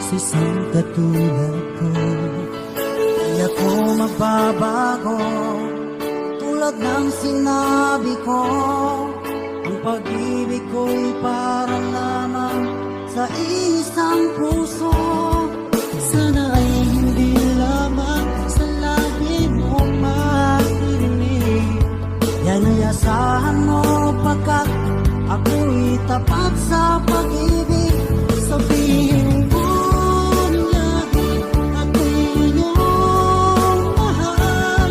sa isang katulad ko. Di ako magbabago, tulad ng sinabi ko. Ang pag-ibig ko'y para lamang sa isang puso. Sana ay hindi lamang sa labi mo maririnig. Yan ay asahan mo pagkat ako'y tapat sa pag-ibig. Sabihin mo lagi ako'y iyong mahal,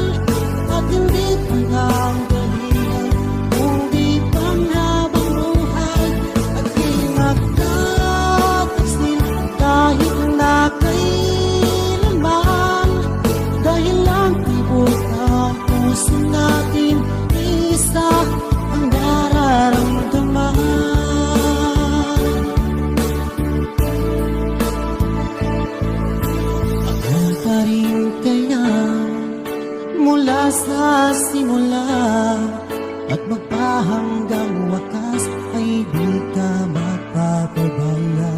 at hindi lang galingan kundi panghabang buhay. At di magtataksil kahit na kailanman, dahil lang tibok ang puso natin isa ang nararamdaman. Ako pa rin kaya mula sa simula, at magpahanggang wakas ay di ka magpapabaya.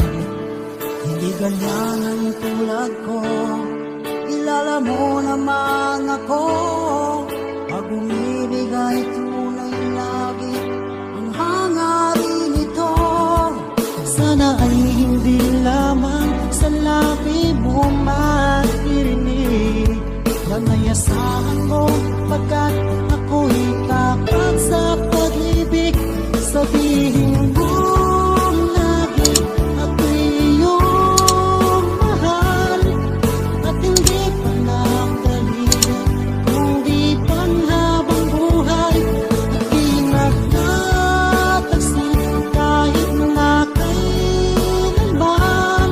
Hindi ganyan ang tulad ko, kilala mo naman ako. Pag umibig ay tunay lagi ang hangarin ito. Sana ay hindi lamang sa labi mo maririnig. Yan ay asahan mo pagkat ako'y tapat sa pag-ibig. Sabihin mo lagi ako'y iyong mahal, at hindi pa lang galingan kundi panghabang buhay. At di nagtataksil kahit na kailanman,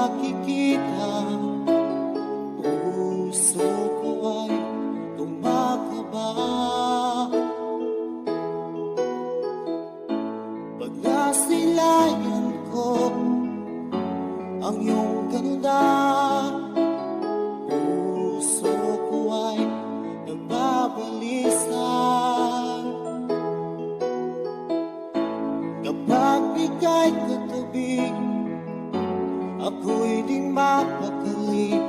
nakikita, puso ko ay kumakaba. Pag nasilayan ko ang iyong ganda, puso ko ay nagbabalisa. Kapag ika'y katabi, ako'y di mapakali.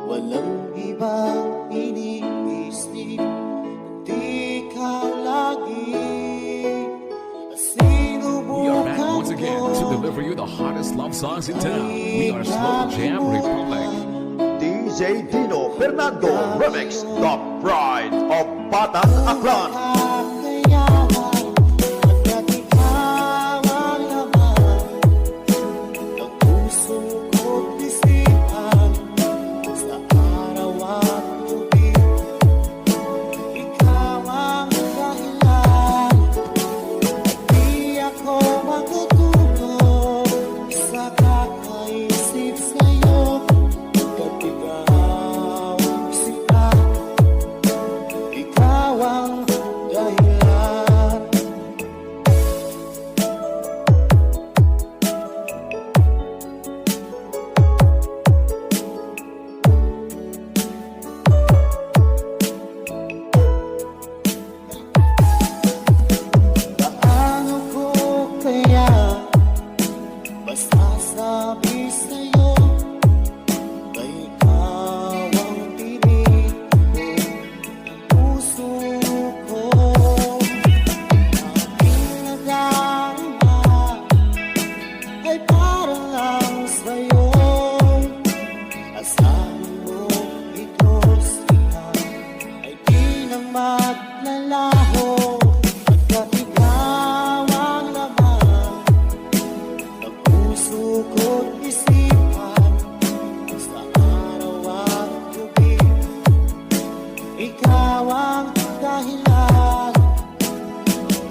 Walang ibang iniisip, kundi ikaw lagi. We are back once again to deliver you the hottest love songs in town. We are Slow Jam Republic. DJ Dino Fernando Remix, the pride of Batang Aklan. Sabi sa'yo, na ikaw ang tinig ng puso ko. Aking nadarama ay para lang sa'yo. Asahan mo ito siya ay di na maglalaho. Pagkat ikaw ang laman ng puso ko't isipan, sa araw at gabi, ikaw ang dahilan.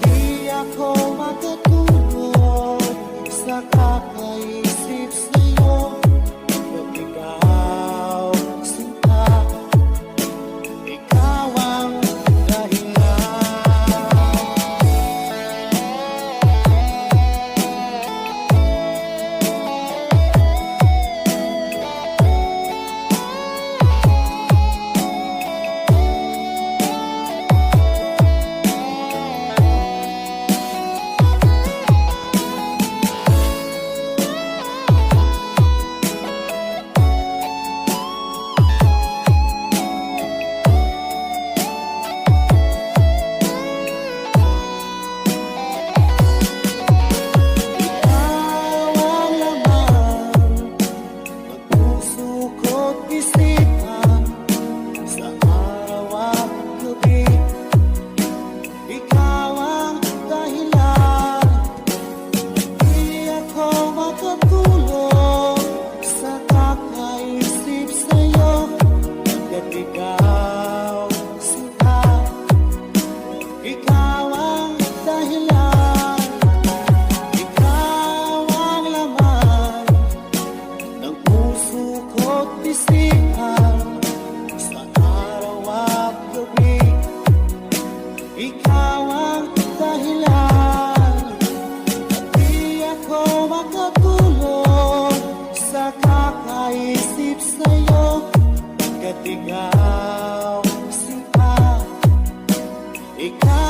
Di ako makatulog sa kakaisip sa'yo, pag ikaw sinta, ikaw ang dahilan. Ikaw ang dahilan, di ako makatulog sa kakaisip sa'yo. Pagkat ikaw sinta, ikaw